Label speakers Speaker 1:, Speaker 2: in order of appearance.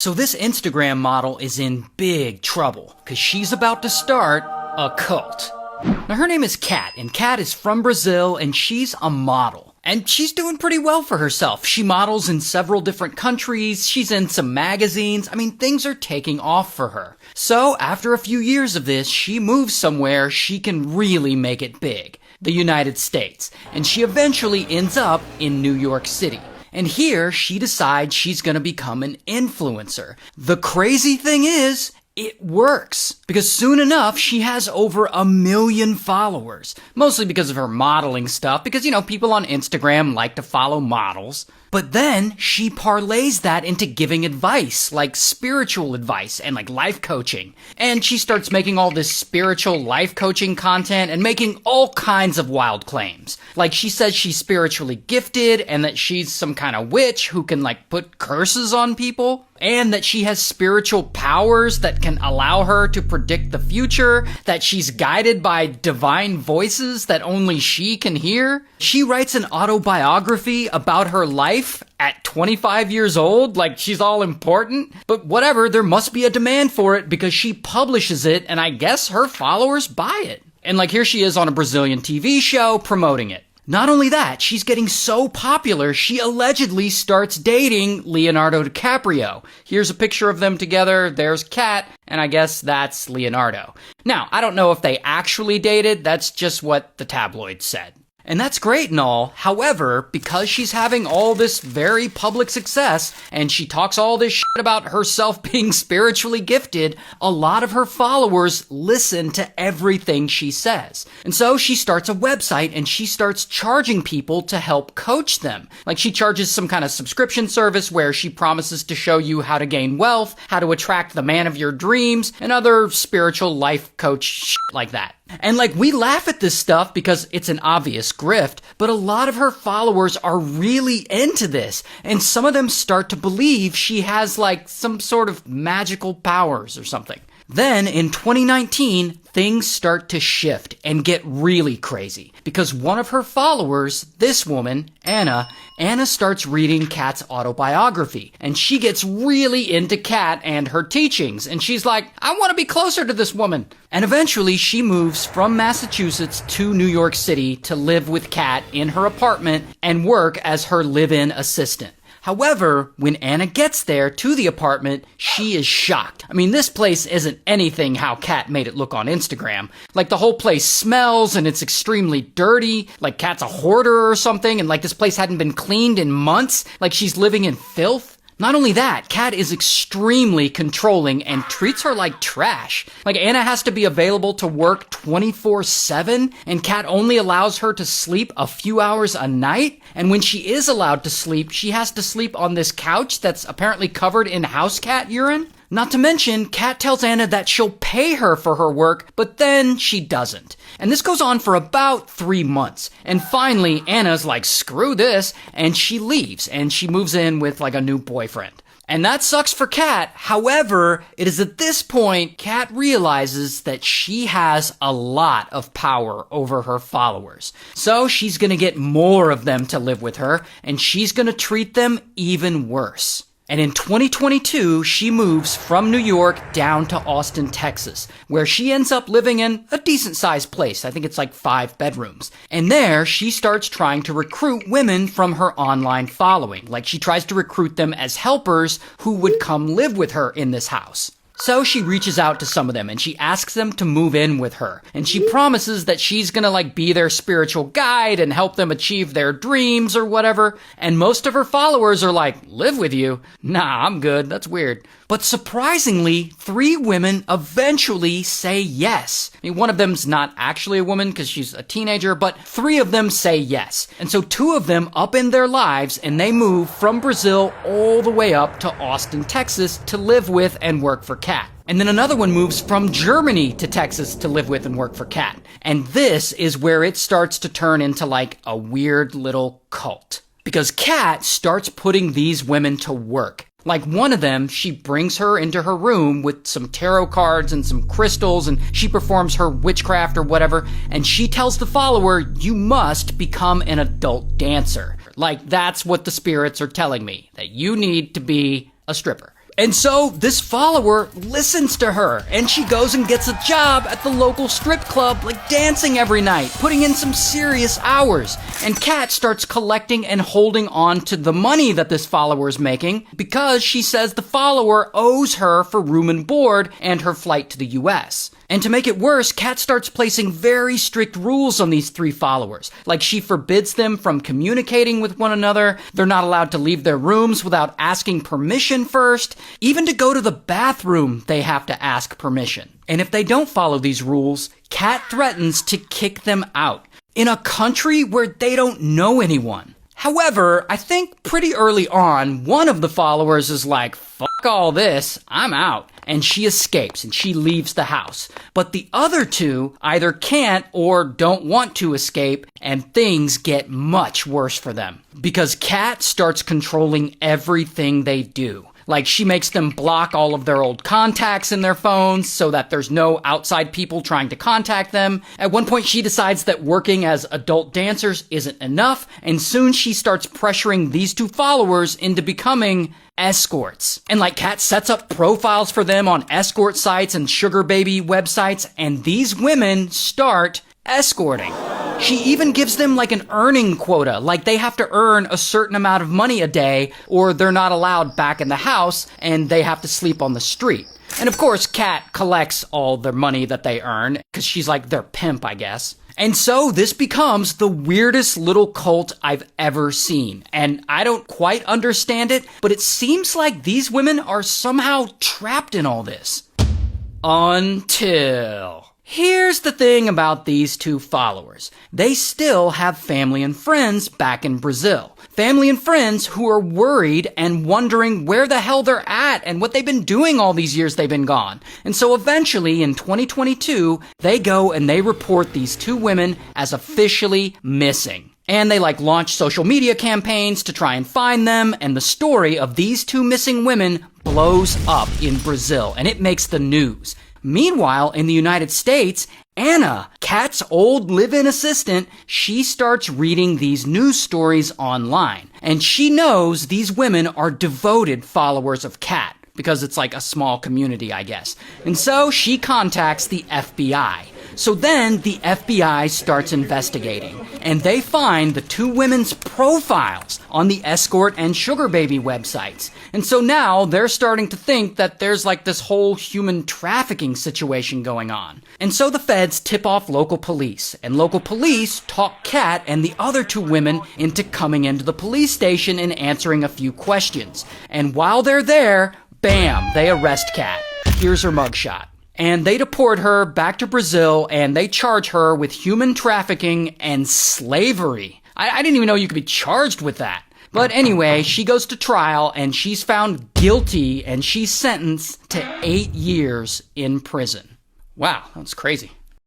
Speaker 1: So this Instagram model is in big trouble because she's about to start a cult. Now her name is Kat, and Kat is from Brazil, and she's a model. And she's doing pretty well for herself. She models in several different countries, she's in some magazines. I mean, things are taking off for her. So after a few years of this, she moves somewhere she can really make it big. The United States. And she eventually ends up in New York City. And here, she decides she's gonna become an influencer. The crazy thing is, it works. Because soon enough, she has over 1 million followers. Mostly because of her modeling stuff, because, people on Instagram like to follow models. But then, she parlays that into giving advice, like spiritual advice and like life coaching. And she starts making all this spiritual life coaching content and making all kinds of wild claims. Like she says she's spiritually gifted and that she's some kind of witch who can like put curses on people. And that she has spiritual powers that can allow her to predict the future, that she's guided by divine voices that only she can hear. She writes an autobiography about her life at 25 years old, like she's all important. But whatever, there must be a demand for it because she publishes it, and I guess her followers buy it. And like here she is on a Brazilian TV show promoting it. Not only that, she's getting so popular, she allegedly starts dating Leonardo DiCaprio. Here's a picture of them together, there's Kat, and I guess that's Leonardo. Now, I don't know if they actually dated, that's just what the tabloids said. And that's great and all, however, because she's having all this very public success, and she talks all this shit about herself being spiritually gifted, a lot of her followers listen to everything she says. And so she starts a website, and she starts charging people to help coach them. Like she charges some kind of subscription service where she promises to show you how to gain wealth, how to attract the man of your dreams, and other spiritual life coach shit like that. And like, we laugh at this stuff because it's an obvious grift, but a lot of her followers are really into this, and some of them start to believe she has like some sort of magical powers or something. Then in 2019, things start to shift and get really crazy because one of her followers, this woman, Anna starts reading Kat's autobiography, and she gets really into Kat and her teachings, and she's like, I want to be closer to this woman. And eventually she moves from Massachusetts to New York City to live with Kat in her apartment and work as her live-in assistant. However, when Anna gets there to the apartment, she is shocked. I mean, this place isn't anything how Kat made it look on Instagram. Like, the whole place smells and it's extremely dirty, like Kat's a hoarder or something, and like this place hadn't been cleaned in months, like she's living in filth. Not only that, Kat is extremely controlling and treats her like trash. Like, Anna has to be available to work 24/7, and Kat only allows her to sleep a few hours a night. And when she is allowed to sleep, she has to sleep on this couch that's apparently covered in house cat urine. Not to mention, Kat tells Anna that she'll pay her for her work, but then she doesn't. And this goes on for about 3 months. And finally, Anna's like, screw this, and she leaves, and she moves in with like a new boyfriend. And that sucks for Kat. However, it is at this point, Kat realizes that she has a lot of power over her followers. So she's gonna get more of them to live with her, and she's gonna treat them even worse. And in 2022, she moves from New York down to Austin, Texas, where she ends up living in a decent-sized place. I think it's like 5 bedrooms. And there, she starts trying to recruit women from her online following. Like, she tries to recruit them as helpers who would come live with her in this house. So she reaches out to some of them and she asks them to move in with her. And she promises that she's gonna like be their spiritual guide and help them achieve their dreams or whatever. And most of her followers are like, live with you? Nah, I'm good. That's weird. But surprisingly, 3 women eventually say yes. I mean, one of them's not actually a woman because she's a teenager, but 3 of them say yes. And so 2 of them up in their lives and they move from Brazil all the way up to Austin, Texas to live with and work for Kat. And then another one moves from Germany to Texas to live with and work for Kat. And this is where it starts to turn into like a weird little cult. Because Kat starts putting these women to work. Like one of them, she brings her into her room with some tarot cards and some crystals, and she performs her witchcraft or whatever, and she tells the follower, you must become an adult dancer. Like, that's what the spirits are telling me, that you need to be a stripper. And so this follower listens to her, and she goes and gets a job at the local strip club, like dancing every night, putting in some serious hours. And Kat starts collecting and holding on to the money that this follower is making because she says the follower owes her for room and board and her flight to the US. And to make it worse, Kat starts placing very strict rules on these three followers. Like she forbids them from communicating with one another. They're not allowed to leave their rooms without asking permission first. Even to go to the bathroom, they have to ask permission. And if they don't follow these rules, Kat threatens to kick them out in a country where they don't know anyone. However, I think pretty early on, one of the followers is like, fuck all this, I'm out. And she escapes and she leaves the house. But the other two either can't or don't want to escape, and things get much worse for them. Because Kat starts controlling everything they do. Like she makes them block all of their old contacts in their phones so that there's no outside people trying to contact them. At one point she decides that working as adult dancers isn't enough, and soon she starts pressuring these two followers into becoming escorts. And like Kat sets up profiles for them on escort sites and sugar baby websites, and these women start escorting. She even gives them like an earning quota, like they have to earn a certain amount of money a day or they're not allowed back in the house and they have to sleep on the street. And of course, Kat collects all their money that they earn because she's like their pimp, I guess. And so this becomes the weirdest little cult I've ever seen. And I don't quite understand it, but it seems like these women are somehow trapped in all this. Until... Here's the thing about these two followers. They still have family and friends back in Brazil. Family and friends who are worried and wondering where the hell they're at and what they've been doing all these years they've been gone. And so eventually in 2022, they go and they report these two women as officially missing. And they launch social media campaigns to try and find them, and the story of these two missing women blows up in Brazil, and it makes the news. Meanwhile, in the United States, Anna, Kat's old live-in assistant, she starts reading these news stories online. And she knows these women are devoted followers of Kat, because it's like a small community, I guess. And so she contacts the FBI. So then the FBI starts investigating, and they find the two women's profiles on the escort and sugar baby websites. And so now they're starting to think that there's this whole human trafficking situation going on. And so the feds tip off local police, and local police talk Kat and the other two women into coming into the police station and answering a few questions. And while they're there, bam, they arrest Kat. Here's her mugshot. And they deport her back to Brazil, and they charge her with human trafficking and slavery. I didn't even know you could be charged with that. But anyway, she goes to trial, and she's found guilty, and she's sentenced to 8 years in prison. Wow, that's crazy.